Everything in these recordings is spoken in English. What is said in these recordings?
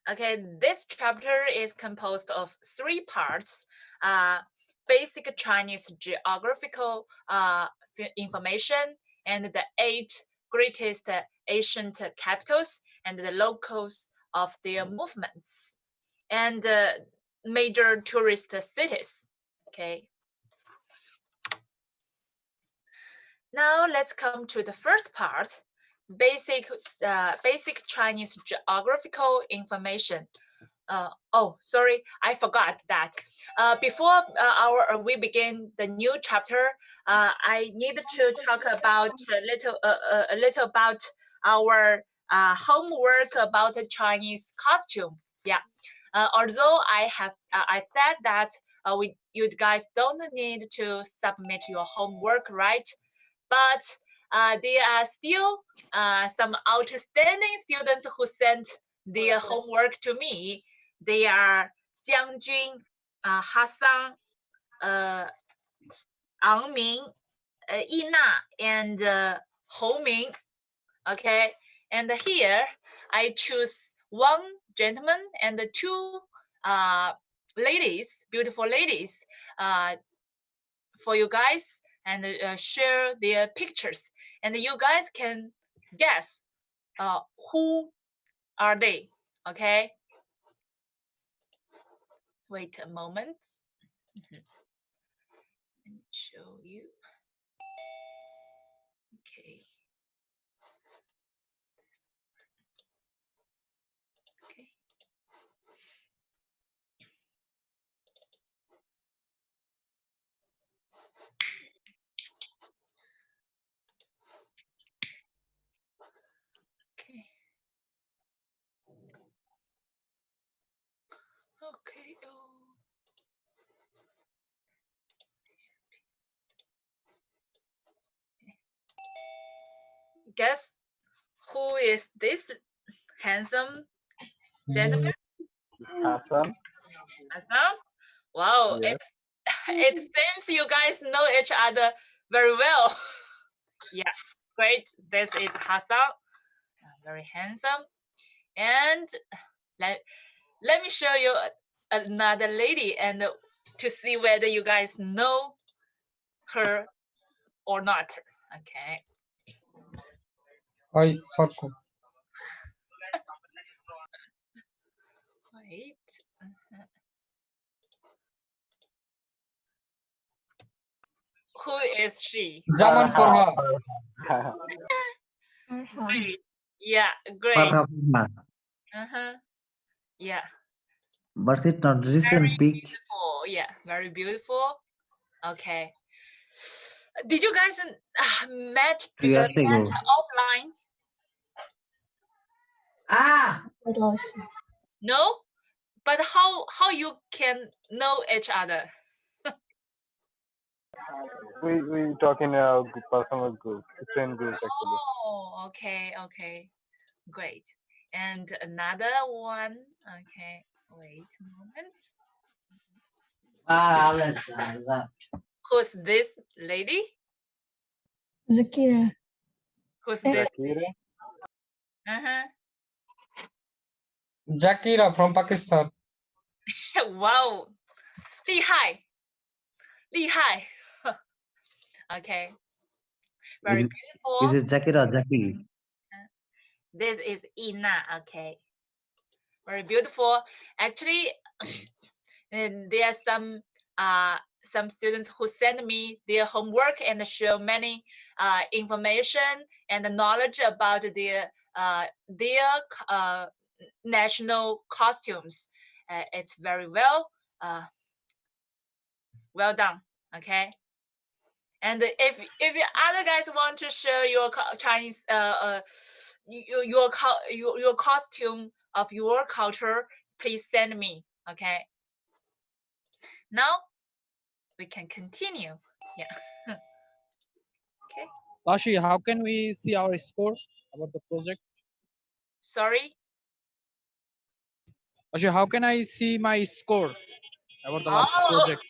Okay, this chapter is composed of 3 parts. Basic Chinese geographical information and the 8 greatest ancient capitals and the locals of their movements and major tourist cities. Okay. Now let's come to the first part, basic Chinese geographical information. Oh, sorry, I forgot that. Before we begin the new chapter, I need to talk about a little about our homework about the Chinese costume. Yeah. Although I said that you guys don't need to submit your homework, right? But there are still some outstanding students who sent their homework to me. They are Jiang Jun, Hassan, Ang Ming, Yina, and Hou Ming. Okay, and here I choose one gentleman and 2 ladies, beautiful ladies, for you guys and share their pictures. And you guys can guess who are they, okay? Wait a moment. Let me show you. Okay. Okay. Okay. Okay. Oh. Guess who is this handsome gentleman? Hassan. Hassan? Wow, Yes. it seems you guys know each other very well. Yeah, great. This is Hassan, very handsome. And let me show you another lady and to see whether you guys know her or not. Okay. Hi, Sarko. Wait. Who is she? Zaman for her. Great. Yeah, great. Uh-huh. Yeah. But it's not recent Very peak. beautiful. Yeah, very beautiful. Okay. Did you guys met 2 years ago. offline? No? But how you can know each other? We talk in a personal group, friend group actually. Oh, okay. Great. And another one. Okay, wait a moment. Who's this lady? Zakira. Who's this? Zakira. Uh-huh. Zakira from Pakistan. Wow. 厉害. Okay. Very beautiful. Is it Zakira or Zaki? This is Ina. Okay. Very beautiful. Actually, there are some students who send me their homework and share many information and knowledge about their national costumes. It's very well done. Okay. And if you other guys want to share your Chinese your costume of your culture, please send me. Okay. Now we can continue. Yeah. Okay. Laoshi, how can we see our score about the project? Sorry. Laoshi, how can I see my score about the last project?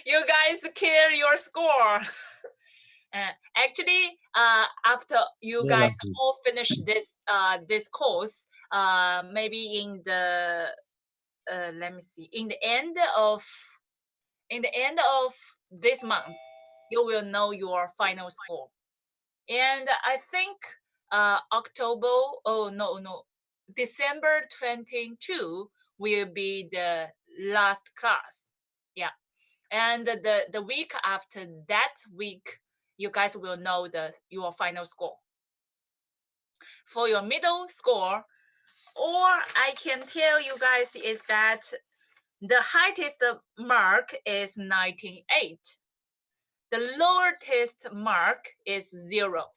You guys care your score. Actually, after you guys all finish this course, maybe in the let me see, in the end of this month, you will know your final score. And I think October, oh no, December 22 will be the last class. Yeah. And the week after that week, you guys will know your final score. For your middle score, or I can tell you guys is that the highest mark is 98. The lowest mark is 0.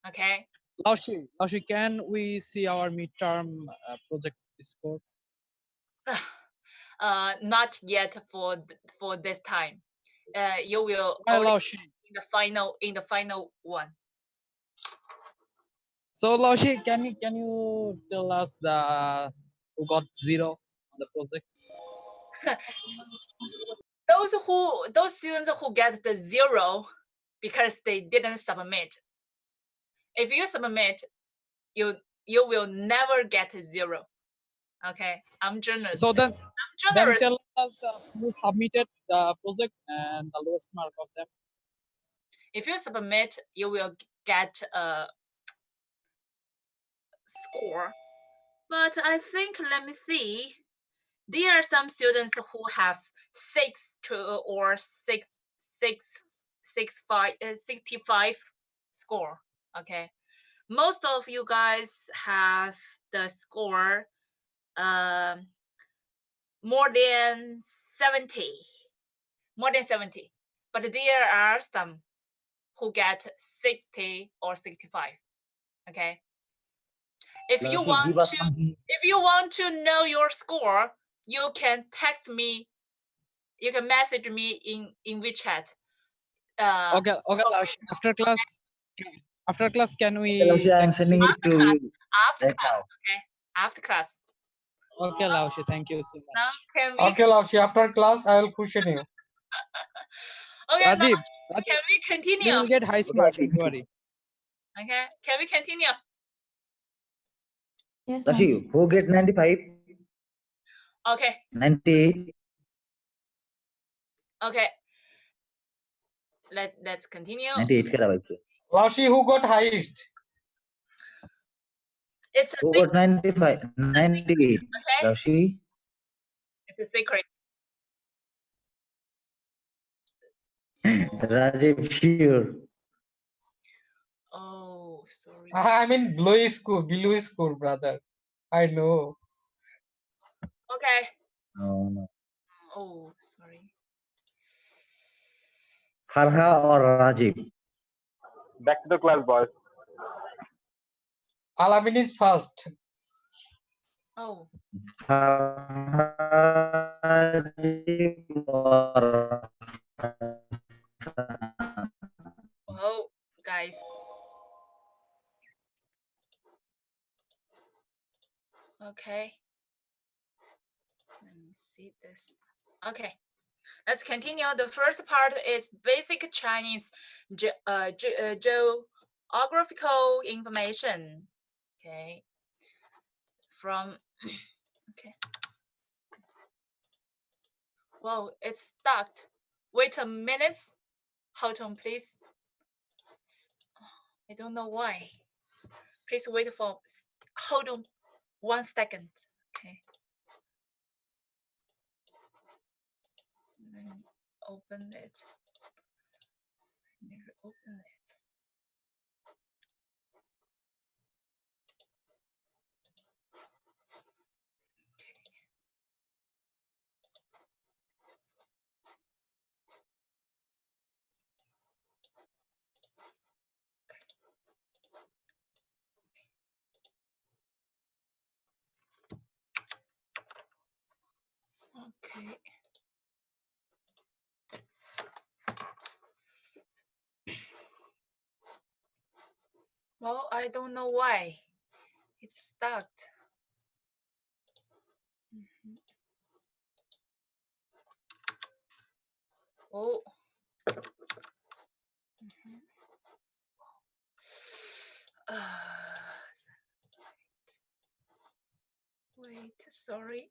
Okay. Laoshi, can we see our midterm project score? Not yet for this time. You will Why, only Laoshi? in the final one. So Laoshi, can you tell us who got 0 on the project? Those students who get the 0 because they didn't submit. If you submit, you will never get 0. Okay, I'm generous. So then generous. tell us who submitted the project and the lowest mark of them. If you submit, you will get a score. But I think, let me see. There are some students who have 65 score. Okay, most of you guys have the score more than 70. But there are some who get 60 or 65. Okay. If you want to know your score, you can text me. You can message me in WeChat. Okay, Laoshi. After class, can we? I'm sending it to you After right class, now. okay. After class. Okay, Laoshi. Thank you so Now much. can we? Okay, Laoshi, after class, I will question you. Okay. Now, Rajiv, can we you continue? will get high marks. Don't worry. Okay. Can we continue? Yes, Laoshi, who get 95? Okay. 98? Okay. Let's continue. 98 kara bhai. Laoshi, who got highest? It's a Who secret. got 95? 98. Okay. Laoshi? It's a secret. Rajiv, sure. Oh, sorry. I mean, below school, brother. I know. Okay. No. Oh, sorry. Farha or Rajiv? Back to the class, boys. Alamin is first. Oh. Rajiv or Oh, guys. Okay. Let me see this. Okay. Let's continue. The first part is basic Chinese geographical information. Okay. From okay. Wow, it's stuck. Wait a minute. Hold on, please. I don't know why. Please wait for. Hold on 1 second. Okay. Let me open it. Let me open it. Okay. Well, I don't know why it's stuck. Oh. Wait, sorry.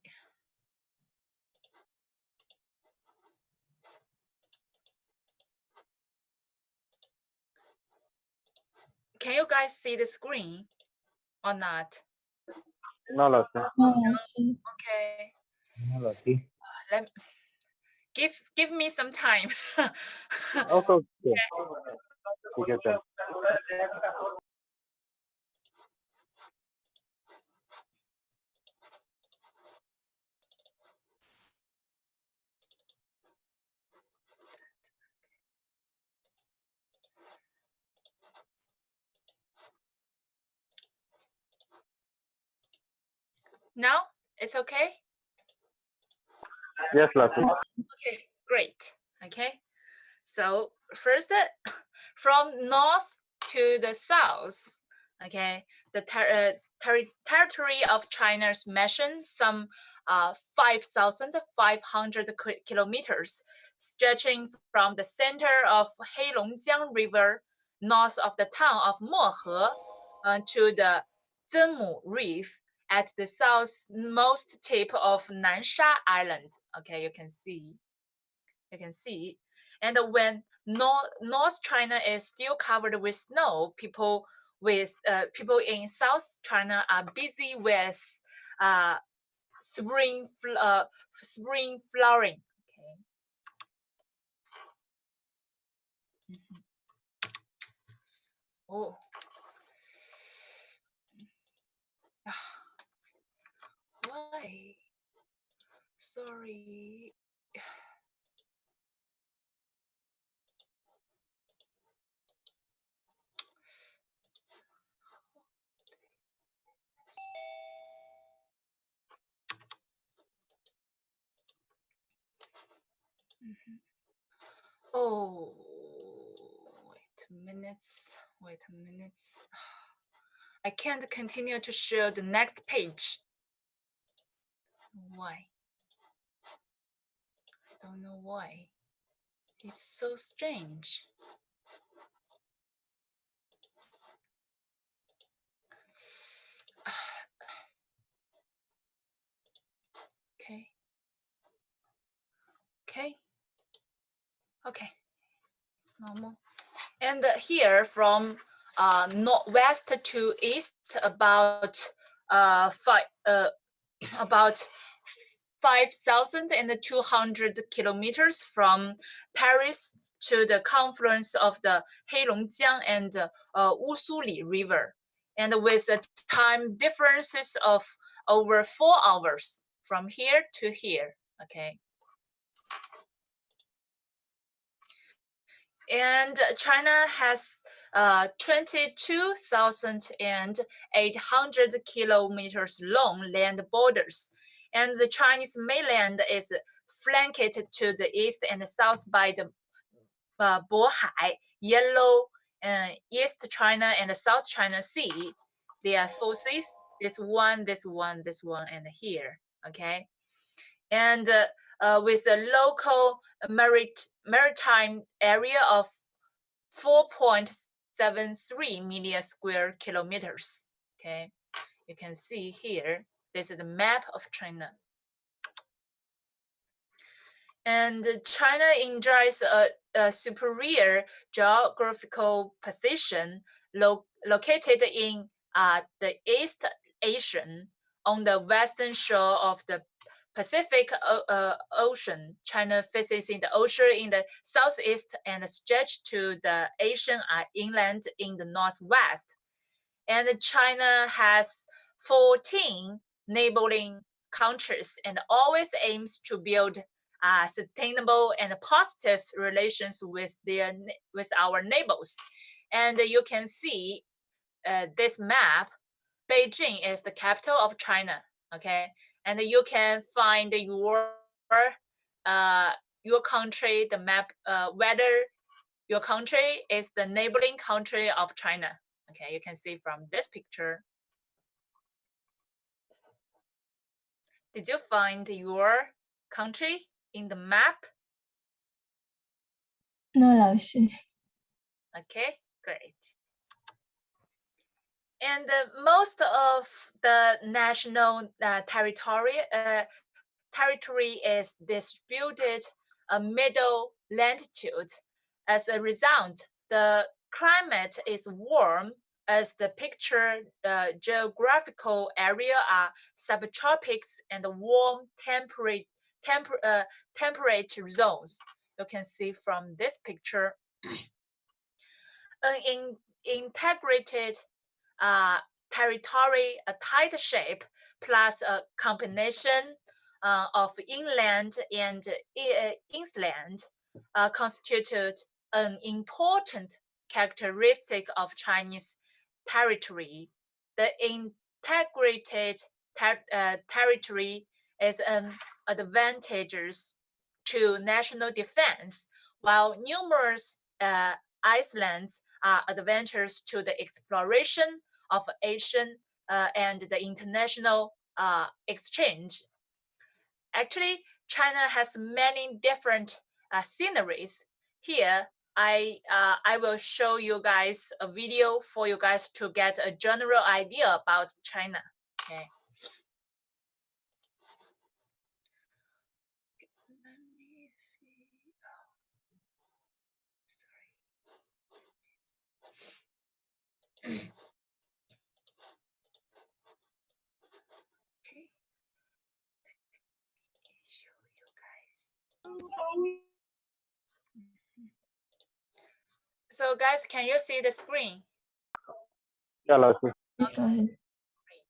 Can you guys see the screen or not? No, Laoshi. Okay. Laoshi. Let give me some time. Okay, okay. Take your time. Now it's okay. Yes, Laoshi. Okay, great. Okay, so first, from north to the south, okay, the territory of China's mentioned some 5,500 kilometers, stretching from the center of Heilongjiang River, north of the town of Mohe, to the Zhenmu Reef at the southmost tip of Nansha Island. Okay, you can see. And when North China is still covered with snow, people in South China are busy with spring flowering. Okay. Oh. Why? Sorry. Oh, wait a minute. I can't continue to show the next page. Why? I don't know why. It's so strange. Okay. Okay. It's normal. And here from northwest to east, about about 5,200 kilometers from Paris to the confluence of the Heilongjiang and Wusuli River, and with the time differences of over 4 hours from here to here. Okay. And China has 22,800 kilometers long land borders. And the Chinese mainland is flanked to the east and south by the Bohai, Yellow, East China, and South China Sea. They are four seas, this one, and here, okay? And with a local maritime area of 4.73 million square kilometers. Okay, you can see here, this is the map of China. And China enjoys a superior geographical position located in the East Asian on the western shore of the Pacific Ocean. China faces in the ocean in the southeast and stretched to the Asian inland in the northwest. And China has 14 neighboring countries and always aims to build sustainable and positive relations with our neighbors. And you can see this map. Beijing is the capital of China. Okay, and you can find your country, the map, whether your country is the neighboring country of China. Okay, you can see from this picture. Did you find your country in the map? No, 老师。 Okay, great. And most of the national territory is distributed a middle latitude. As a result, the climate is warm as the picture geographical area are subtropics and warm temperate zones. You can see from this picture. An integrated territory, a tight shape, plus a combination of inland and inland constitute an important characteristic of Chinese territory. The integrated territory is an advantage to national defense, while numerous islands are adventures to the exploration of Asian and the international exchange. Actually, China has many different sceneries. Here, I will show you guys a video for you guys to get a general idea about China. Okay. Let me see. Sorry. Okay. Show you guys. So guys, can you see the screen? Yeah, Laoshi. Okay. Great.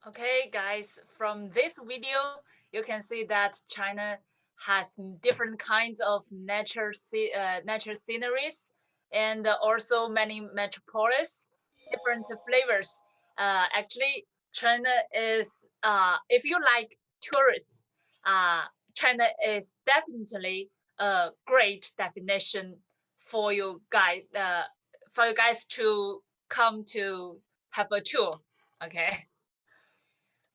Okay, guys, from this video, you can see that China has different kinds of nature sceneries and also many metropolis, different flavors. Actually, China is, if you like tourists, China is definitely a great definition for for you guys to come to have a tour. Okay.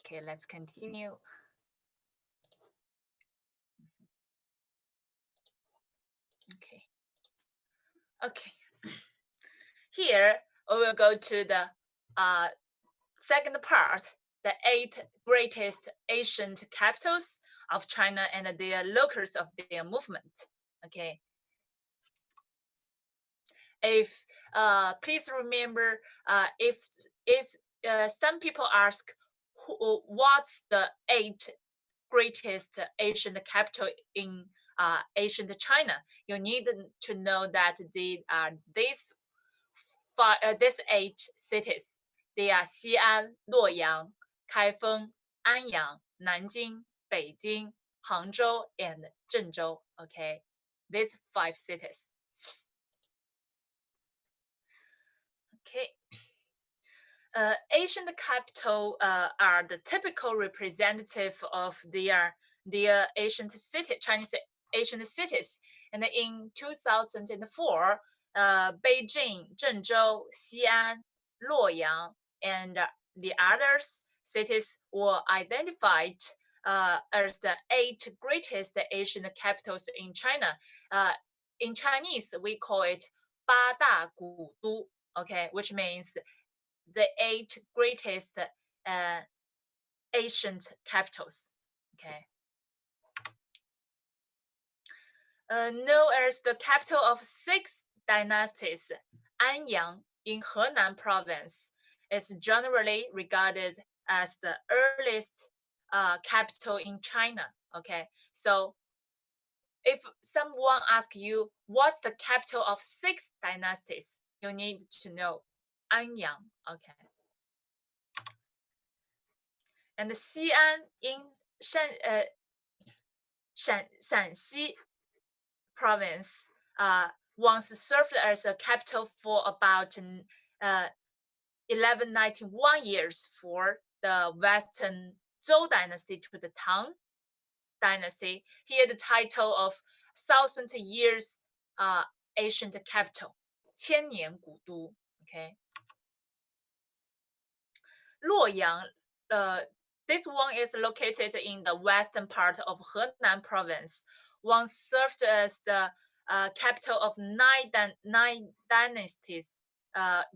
Okay, let's continue. Okay. Okay. Here we will go to the second part, the 8 greatest ancient capitals of China and their locus of their movement. Okay. If please remember, if some people ask what's the 8 greatest ancient capital in ancient China, you need to know that these 8 cities. They are Xi'an, Luoyang, Kaifeng, Anyang, Nanjing, Beijing, Hangzhou, and Zhengzhou. Okay, these 5 cities. Okay. Ancient capital are the typical representative of their Chinese ancient cities. And in 2004, Beijing, Zhengzhou, Xi'an, Luoyang, and the others cities were identified as the 8 greatest ancient capitals in China. In Chinese, we call it 八大古都, okay, which means the 8 greatest ancient capitals. Okay. Known as the capital of 6 dynasties, Anyang in Henan province is generally regarded as the earliest capital in China. Okay, so if someone asks you what's the capital of 6 dynasties, you need to know Anyang. Okay. And Xi'an in Shanxi province once served as a capital for about 1191 years for the Western Zhou dynasty to the Tang dynasty. Here the title of 1,000 years ancient capital, 千年古都. Okay. Luoyang, this one is located in the western part of Henan province, once served as the capital of 9 dynasties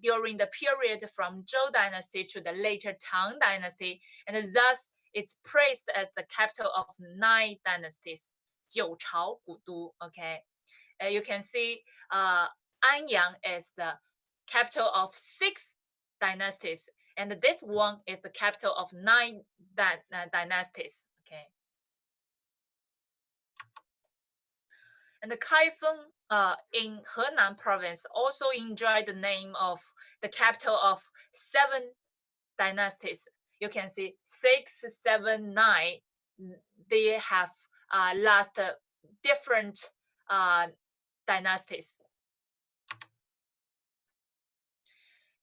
during the period from Zhou dynasty to the later Tang dynasty, and thus it's praised as the capital of 9 dynasties, 九朝古都. Okay, you can see Anyang is the capital of 6 dynasties, and this one is the capital of 9 dynasties. Okay. And the Kaifeng in Henan province also enjoyed the name of the capital of 7 dynasties. You can see 6, 7, 9. They have last different dynasties.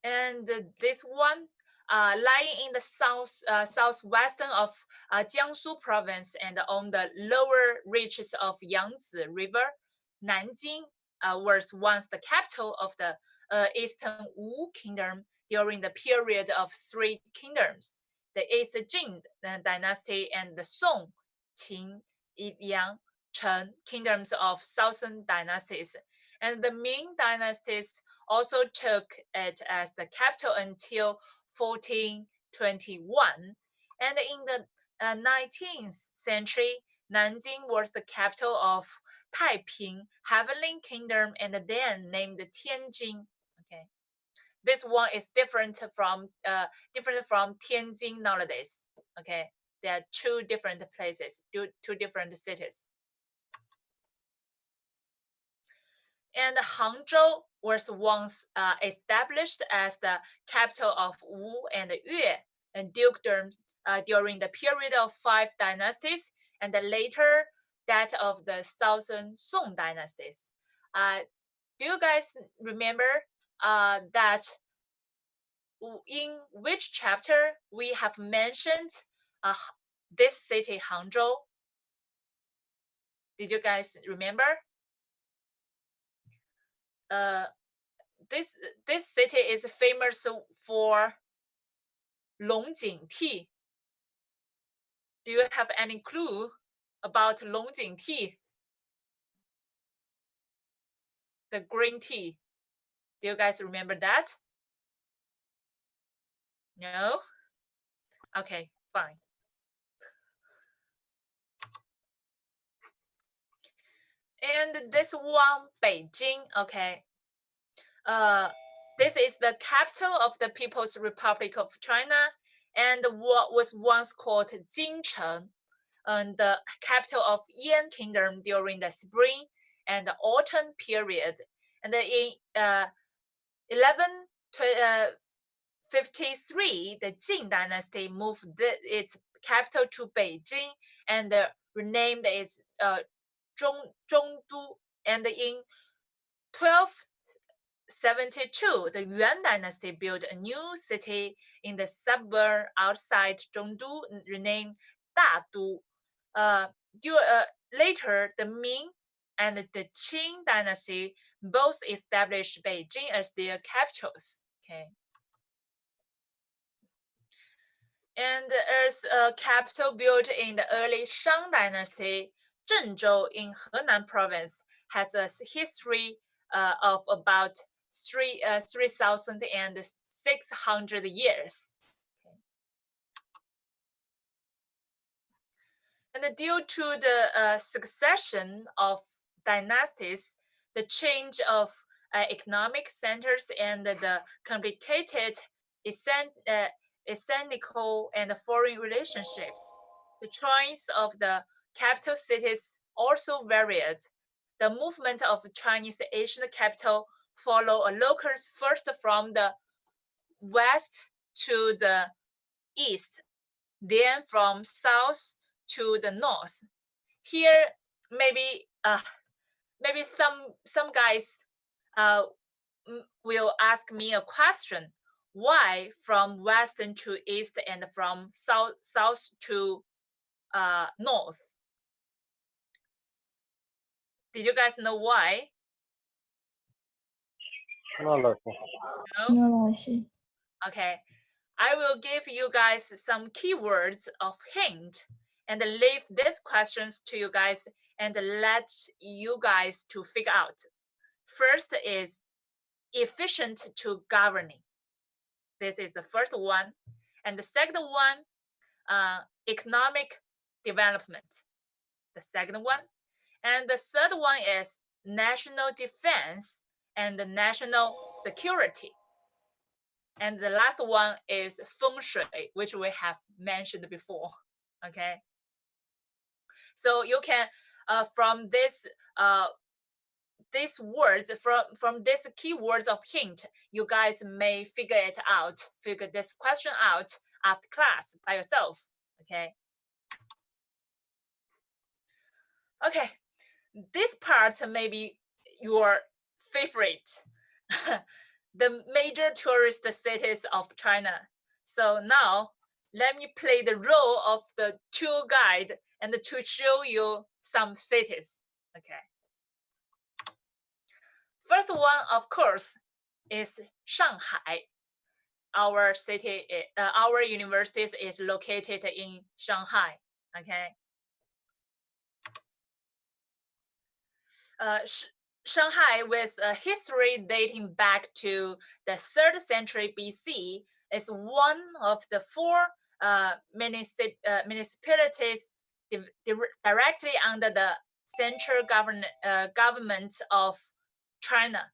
And this one, lying in the southwestern of Jiangsu province and on the lower reaches of Yangtze River, Nanjing was once the capital of the Eastern Wu Kingdom during the period of 3 kingdoms, the East Jin dynasty and the Song, Qin, Yang, Chen kingdoms of southern dynasties. And the Ming dynasties also took it as the capital until 1421. And in the 19th century, Nanjing was the capital of Taiping Heavenly Kingdom and then named Tianjin. Okay, this one is different from Tianjin nowadays. Okay, there are 2 different places, 2 different cities. And Hangzhou was once established as the capital of Wu and Yue and dukedoms during the period of 5 dynasties, and later that of the Southern Song dynasties. Do you guys remember that in which chapter we have mentioned this city, Hangzhou? Did you guys remember? This city is famous for Longjing tea. Do you have any clue about Longjing tea? The green tea. Do you guys remember that? No? Okay, fine. And this one, Beijing, okay. This is the capital of the People's Republic of China and what was once called Jingcheng, and the capital of Yan Kingdom during the spring and the autumn period. And in 1153, the Jin dynasty moved its capital to Beijing and renamed it Zhongdu. And in 1272, the Yuan dynasty built a new city in the suburb outside Zhongdu, renamed Dadu. Later, the Ming and the Qing dynasty both established Beijing as their capitals. Okay. And as a capital built in the early Shang dynasty, Zhengzhou in Henan province has a history of about 3,600 years. Okay. And due to the succession of dynasties, the change of economic centers and the complicated ethnical and foreign relationships, the choice of the capital cities also varied. The movement of Chinese ancient capital follow a locus first from the west to the east, then from south to the north. Here, maybe some guys will ask me a question: why from western to east and from south to north? Did you guys know why? No, Laoshi. No? No, Laoshi. Okay, I will give you guys some keywords of hint and leave these questions to you guys and let you guys to figure out. First is efficient to governing. This is the first one. And the second one, economic development. The second one. And the third one is national defense and national security. And the last one is feng shui, which we have mentioned before. Okay. So you can, from these words, from these keywords of hint, you guys may figure this question out after class by yourself. Okay. Okay. This part may be your favorite. The major tourist cities of China. So now let me play the role of the tour guide and to show you some cities. Okay. First one, of course, is Shanghai. Our city, our university is located in Shanghai. Okay. Shanghai, with a history dating back to the 3rd century BC, is one of the 4 municipalities directly under the central government of China,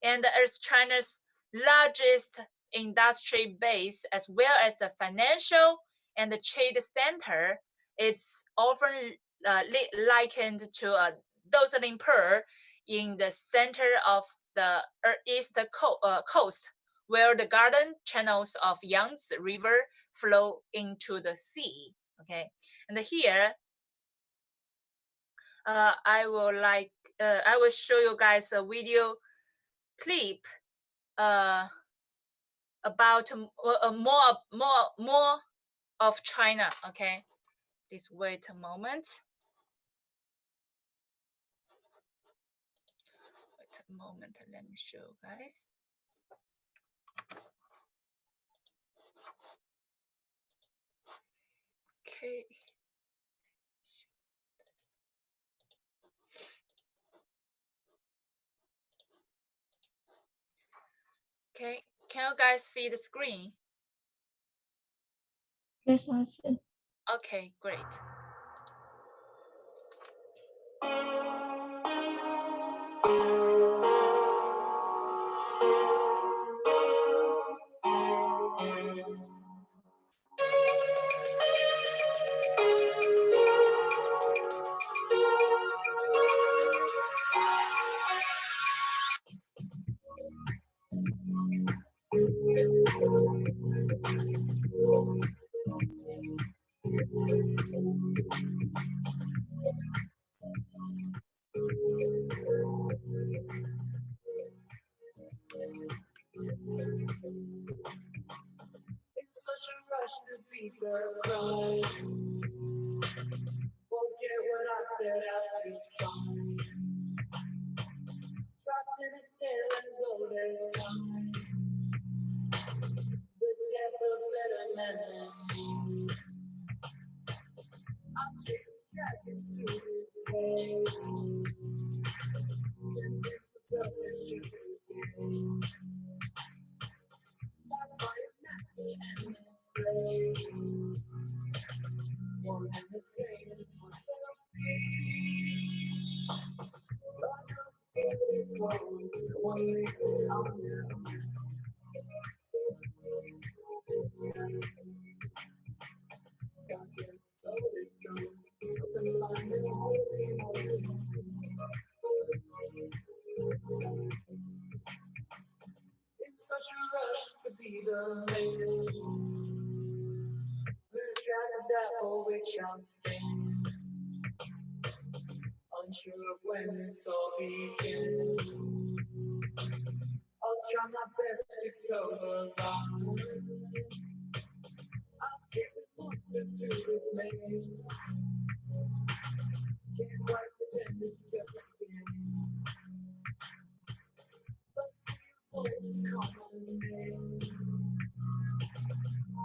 and as China's largest industry base as well as the financial and the trade center. It's often likened to a dazzling pearl in the center of the east coast, where the garden channels of Yangtze River flow into the sea. Okay, and here I will show you guys a video clip about more of China. Okay, please wait a moment. Wait a moment, let me show you guys. Okay. Okay, can you guys see the screen? Yes, 老师。 Okay, great. It's such a rush to beat the crowd. Forget what I set out to find. Trapped in a tale as old as time. The death of better men. I'm chasing dragons through this haze. And it's the selfish truth. That's why I'm nasty and enslaved. One and the same is what they'll be. But I'm still is cold. One makes it on now. God bless those gone. Open line and holy. It's such a rush to be the man. Lose track of that for which I'll stand. Unsure of when this all began. I'll try my best to toe the line. I'm chasing monsters through this maze. Can't quite pretend this is just a game. But still always to call my name.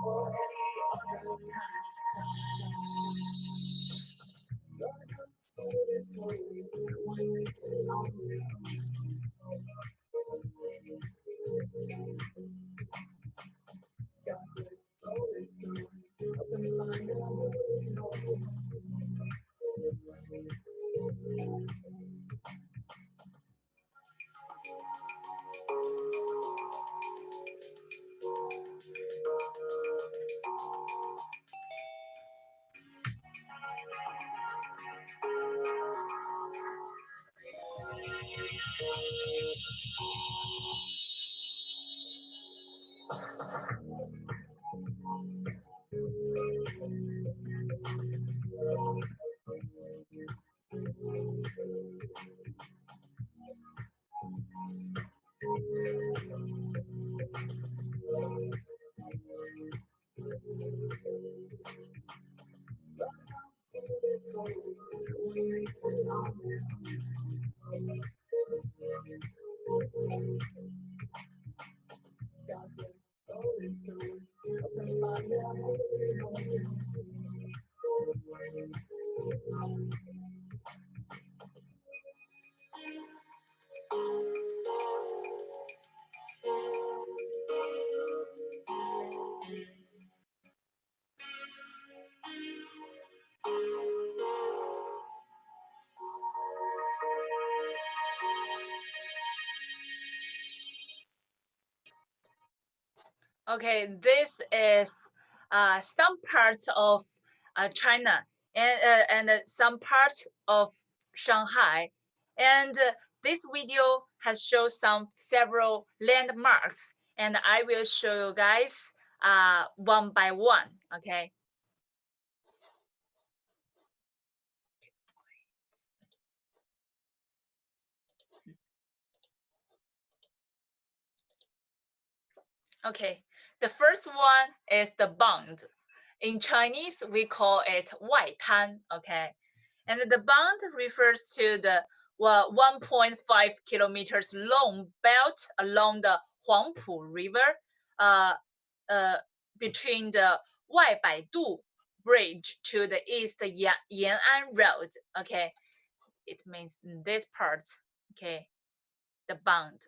Or any other kind of sign. Lord, I'm so is holy. One makes it on now. God bless always gone. Open line and holy. Okay, this is some parts of China and some parts of Shanghai. And this video has shown several landmarks and I will show you guys one by one, okay? Okay, the first one is the bond. In Chinese, we call it 外滩, okay? And the bond refers to the 1.5 kilometers long belt along the Huangpu River between the 外百渡 bridge to the east Yan'an Road, okay? It means this part, okay? The bond.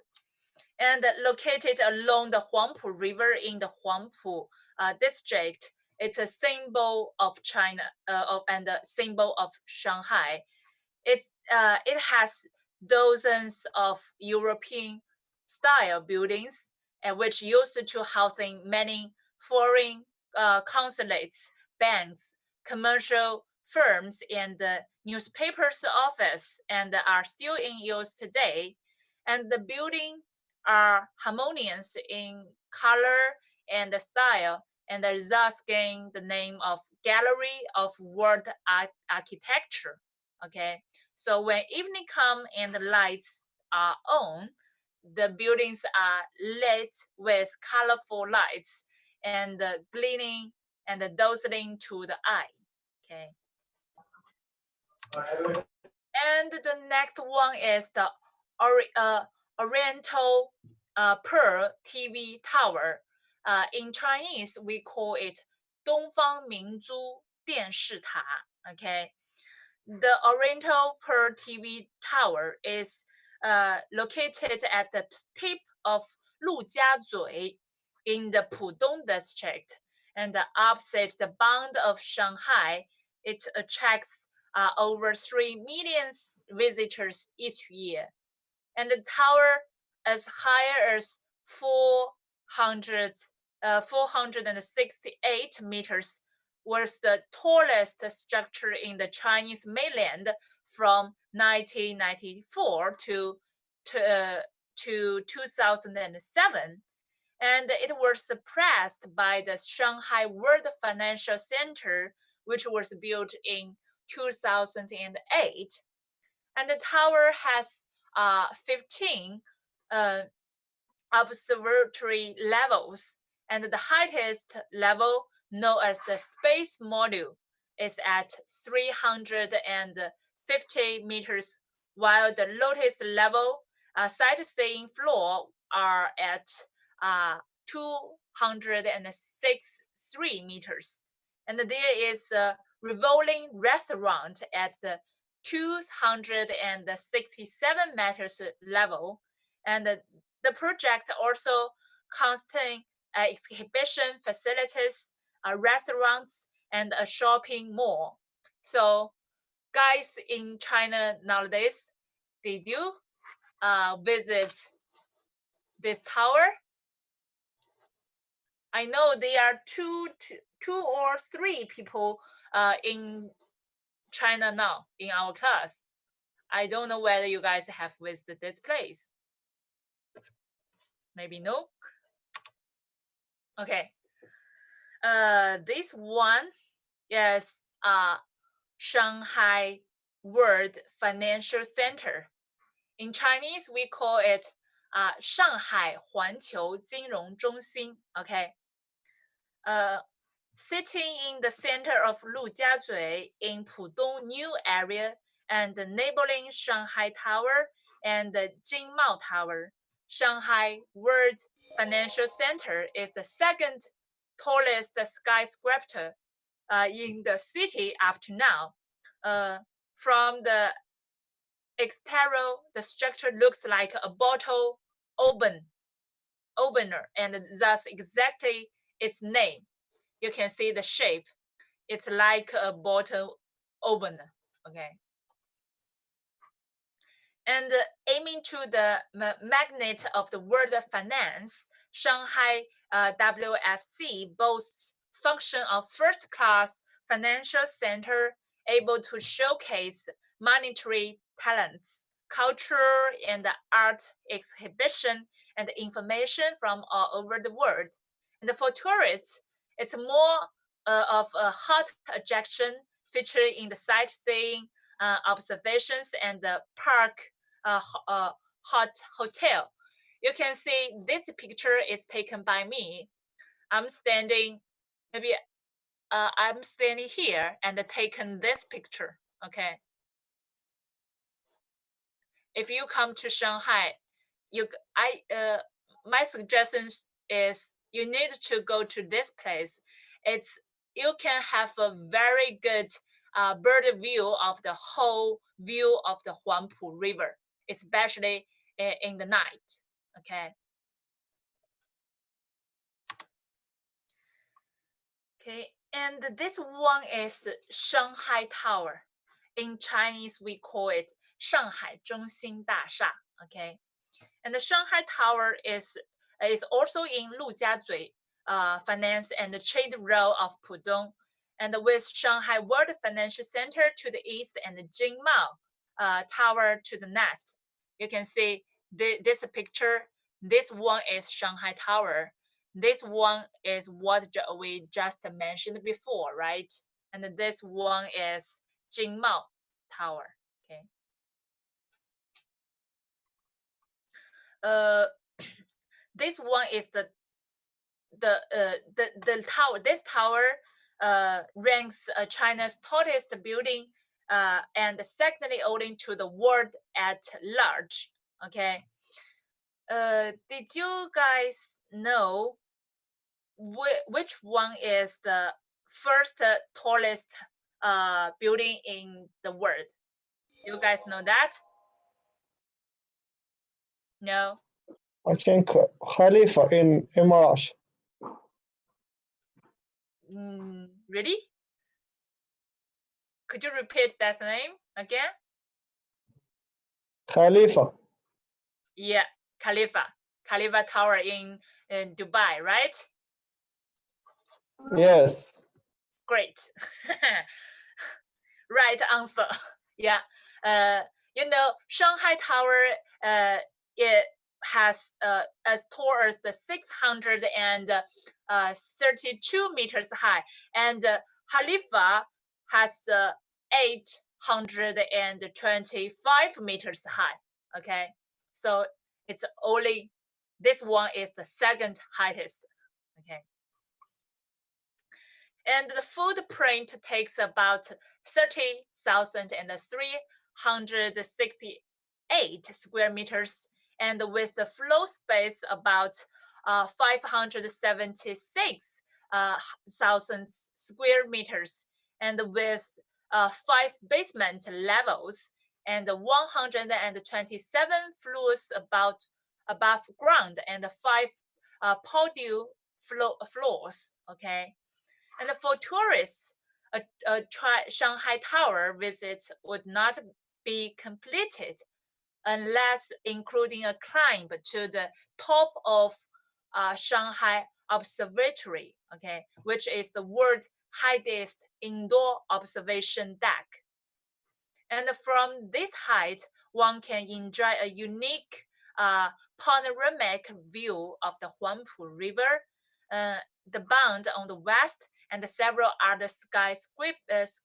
And located along the Huangpu River in the Huangpu district, it's a symbol of China and a symbol of Shanghai. It has dozens of European style buildings, which used to housing many foreign consulates, banks, commercial firms, and the newspapers office, and are still in use today. And the building are harmonious in color and style, and thus gain the name of Gallery of World Architecture. Okay, so when evening come and the lights are on, the buildings are lit with colorful lights and gleaming and dazzling to the eye. Okay. And the next one is the Oriental Pearl TV Tower. In Chinese, we call it 东方明珠电视塔. Okay. The Oriental Pearl TV Tower is located at the tip of Lujiazui in the Pudong district, and opposite the bound of Shanghai. It attracts over 3 million visitors each year. And the tower as high as 468 meters was the tallest structure in the Chinese mainland from 1994 to 2007. And it was surpassed by the Shanghai World Financial Center, which was built in 2008. And the tower has 15 observatory levels, and the highest level, known as the space module, is at 350 meters, while the lowest level, sightseeing floor, are at 263 meters. And there is a revolving restaurant at the 267 meters level, and the project also contains exhibition facilities, restaurants, and a shopping mall. So, guys in China nowadays, did you visit this tower? I know there are two or three people in China now in our class. I don't know whether you guys have visited this place. Maybe no. Okay. This one is Shanghai World Financial Center. In Chinese, we call it 上海环球金融中心. Okay. Sitting in the center of Lujiazui in Pudong New Area and the neighboring Shanghai Tower and the Jingmao Tower, Shanghai World Financial Center is the second tallest skyscraper in the city up to now. From the exterior, the structure looks like a bottle opener, and thus exactly its name. You can see the shape. It's like a bottle opener. Okay. And aiming to the magnet of the world of finance, Shanghai WFC boasts function of first-class financial center able to showcase monetary talents, culture and art exhibition, and information from all over the world. And for tourists, it's more of a hot attraction featured in the sightseeing, observations, and the park hot hotel. You can see this picture is taken by me. I'm standing, maybe I'm standing here and taken this picture, okay? If you come to Shanghai, my suggestion is you need to go to this place. You can have a very good bird view of the whole view of the Huangpu River, especially in the night, okay? Okay, and this one is Shanghai Tower. In Chinese, we call it 上海中心大厦. Okay, and the Shanghai Tower is also in Lujiazui Finance and Trade Road of Pudong, and with Shanghai World Financial Center to the east and the Jingmao Tower to the next. You can see this picture. This one is Shanghai Tower. This one is what we just mentioned before, right? And this one is Jingmao Tower. Okay. This one is the tower. This tower ranks China's tallest building and secondly only to the world at large. Okay. Did you guys know which one is the first tallest building in the world? You guys know that? No? I think Khalifa in Emirates. Really? Could you repeat that name again? Khalifa. Yeah, Khalifa Tower in Dubai, right? Yes. Great. Right answer. Yeah. You know, Shanghai Tower it has as tall as the 632 meters high, and Khalifa has the 825 meters high. Okay, so it's only this one is the second highest. Okay. And the footprint takes about 30,368 square meters, and with the floor space about 576,000 square meters, and with 5 basement levels and 127 floors above ground, and 5 podium floors. Okay. And for tourists, a Shanghai Tower visit would not be completed unless including a climb to the top of Shanghai Observatory, okay, which is the world's highest indoor observation deck. And from this height, one can enjoy a unique panoramic view of the Huangpu River, the Bund on the west, and several other skyscrapers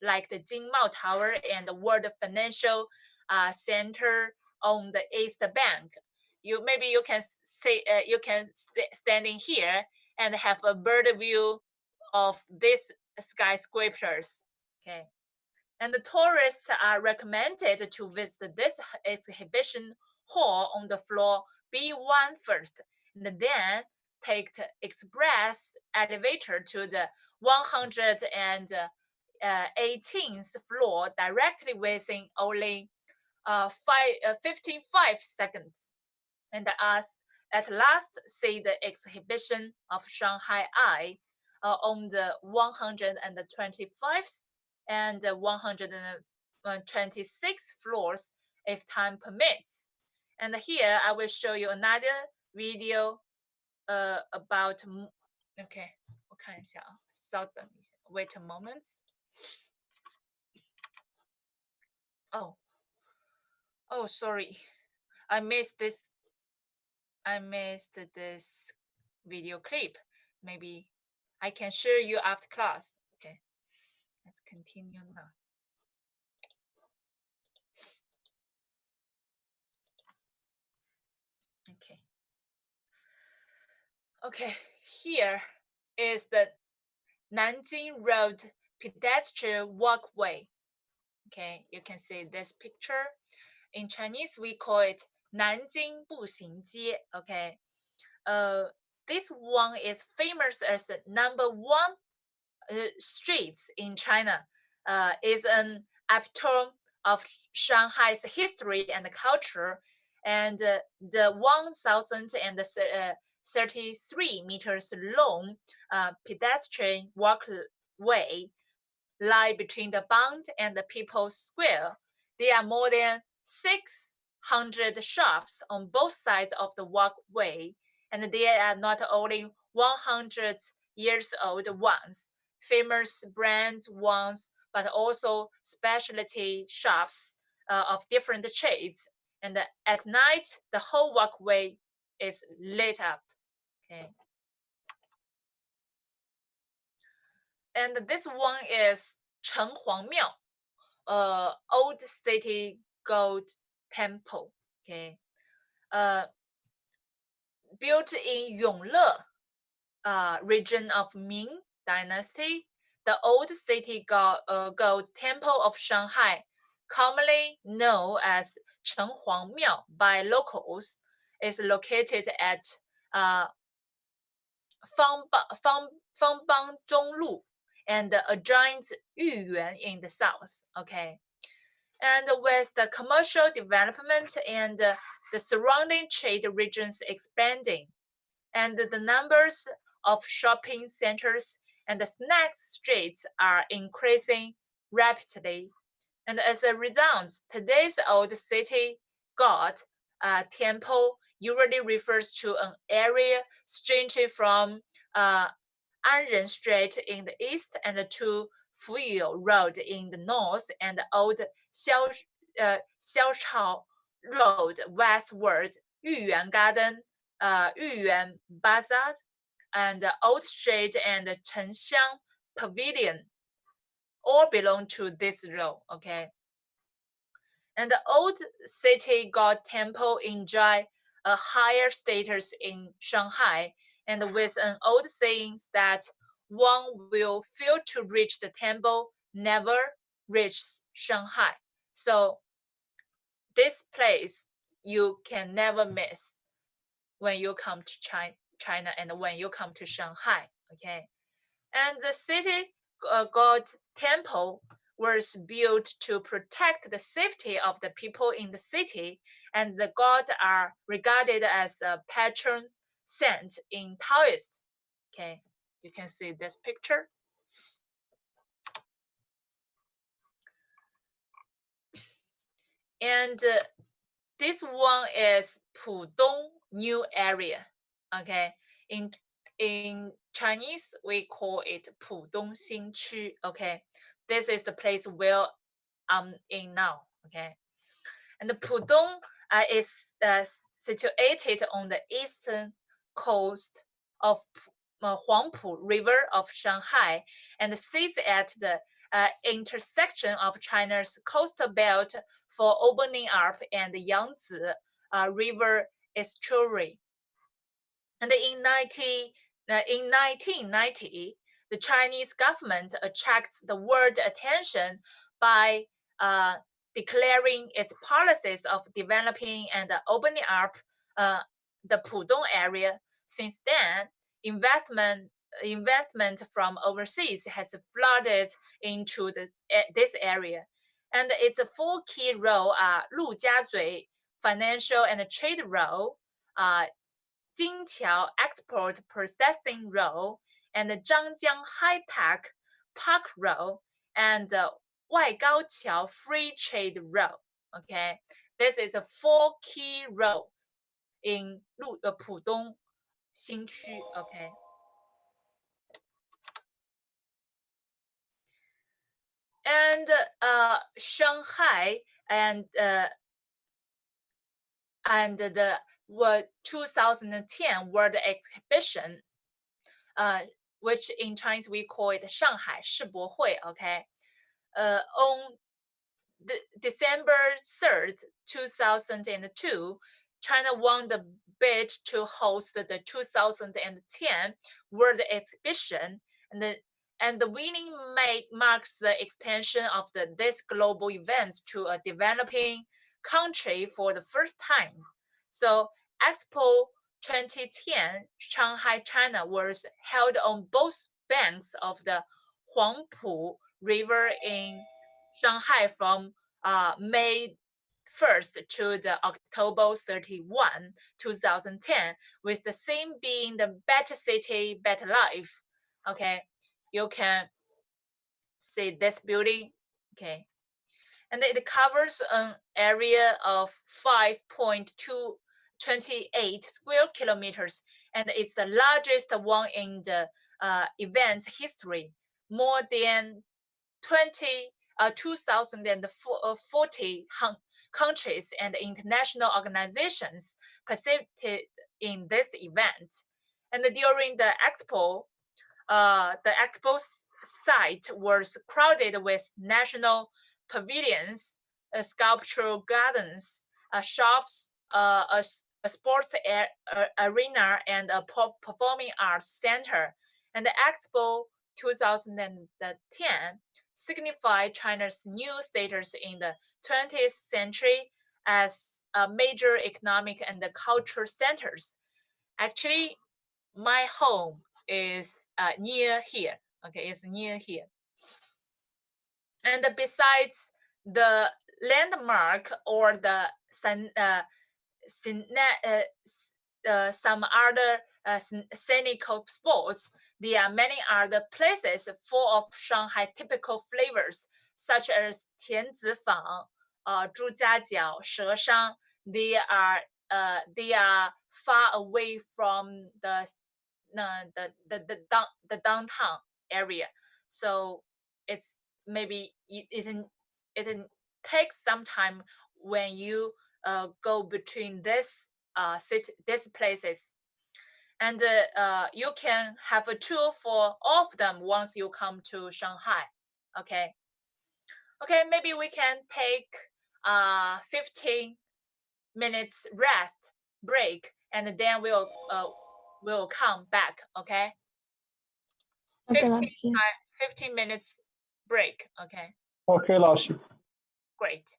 like the Jingmao Tower and the World Financial Center on the east bank. Maybe you can standing here and have a bird view of these skyscrapers. Okay. And the tourists are recommended to visit this exhibition hall on the floor B1 first, and then take the express elevator to the 118th floor directly within only 55 seconds. And at last see the exhibition of Shanghai Eye on the 125th and 126 floors if time permits. And here I will show you another video about, okay, 我看一下啊，稍等一下 wait a moment. Oh, sorry, I missed this I missed this video clip. Maybe I can share you after class. Okay, let's continue now. Okay. Okay, here is the Nanjing Road pedestrian walkway. Okay, you can see this picture. In Chinese, we call it Nanjing 步行街. Okay, this one is famous as the #1 streets in China. Is an epitome of Shanghai's history and culture, and the 1,033 meters long pedestrian walkway lie between the Bund and the People's Square. There are more than 600 shops on both sides of the walkway, and there are not only 100 years old ones, famous brand ones, but also specialty shops of different shades. And at night, the whole walkway is lit up. Okay. And this one is Chenghuang Miao, old city gold temple. Okay, built in Yongle, region of Ming Dynasty, the old city gold temple of Shanghai, commonly known as Chenghuang Miao by locals, is located at Fangbang Zhonglu and adjoins Yuyuan in the south. Okay, and with the commercial development and the surrounding trade regions expanding, and the numbers of shopping centers and the snack streets are increasing rapidly. And as a result, today's old city god temple usually refers to an area stretching from Anren Street in the east and to Fuyou Road in the north and old Xiaochao Road westward, Yuyuan Garden, Yuyuan Bazaar, and Old Street and Chenxiang Pavilion all belong to this row. Okay. And the old city god temple enjoy a higher status in Shanghai, and with an old saying that one will fail to reach the temple, never reach Shanghai. So this place you can never miss when you come to China and when you come to Shanghai. Okay, and the city god temple was built to protect the safety of the people in the city, and the gods are regarded as a patron saint in Taoist. Okay, you can see this picture. And this one is Pudong new area. Okay, in Chinese we call it Pudong Xinqu. Okay, this is the place where I'm in now. Okay, and the Pudong is situated on the eastern coast of Huangpu River of Shanghai and sits at the intersection of China's coastal belt for opening up and Yangtze River estuary. And in 1990, the Chinese government attracts the world attention by declaring its policies of developing and opening up the Pudong area. Since then, investment from overseas has flooded into this area, and its four key roles are Lujiazui financial and trade role, Jingqiao export processing role, and Zhangjiang high-tech park role, and Waigaoqiao free trade role. Okay, this is four key roles in Pudong Xinqu. Okay. And Shanghai and and the 2010 World Exhibition, which in Chinese we call it Shanghai 世博会, okay? On December 3rd, 2002, China won the bid to host the 2010 World Exhibition, and the winning marks the extension of this global events to a developing country for the first time. So Expo 2010 Shanghai, China was held on both banks of the Huangpu River in Shanghai from May 1st to the October 31, 2010, with the theme being the better city, better life. Okay, you can see this building. Okay, and it covers an area of 5.228 square kilometers, and it's the largest one in the event's history. More than 2,040 countries and international organizations participated in this event. And during the expo site was crowded with national pavilions, sculptural gardens, shops, a sports arena, and a performing arts center. And the Expo 2010 signified China's new status in the 20th century as a major economic and cultural centers. Actually, my home is near here. Okay, it's near here. And besides the landmark or the some other scenic spots, there are many other places full of Shanghai typical flavors, such as Tianzifang, Zhujiajiao, Sheshang. They are far away from the downtown area, so it's maybe it takes some time when you go between these places, and you can have a tour for all of them once you come to Shanghai. Okay, maybe we can take 15 minutes rest break, and then we'll come back. Okay, 15 minutes break. Okay, Okay, Laoshi. great.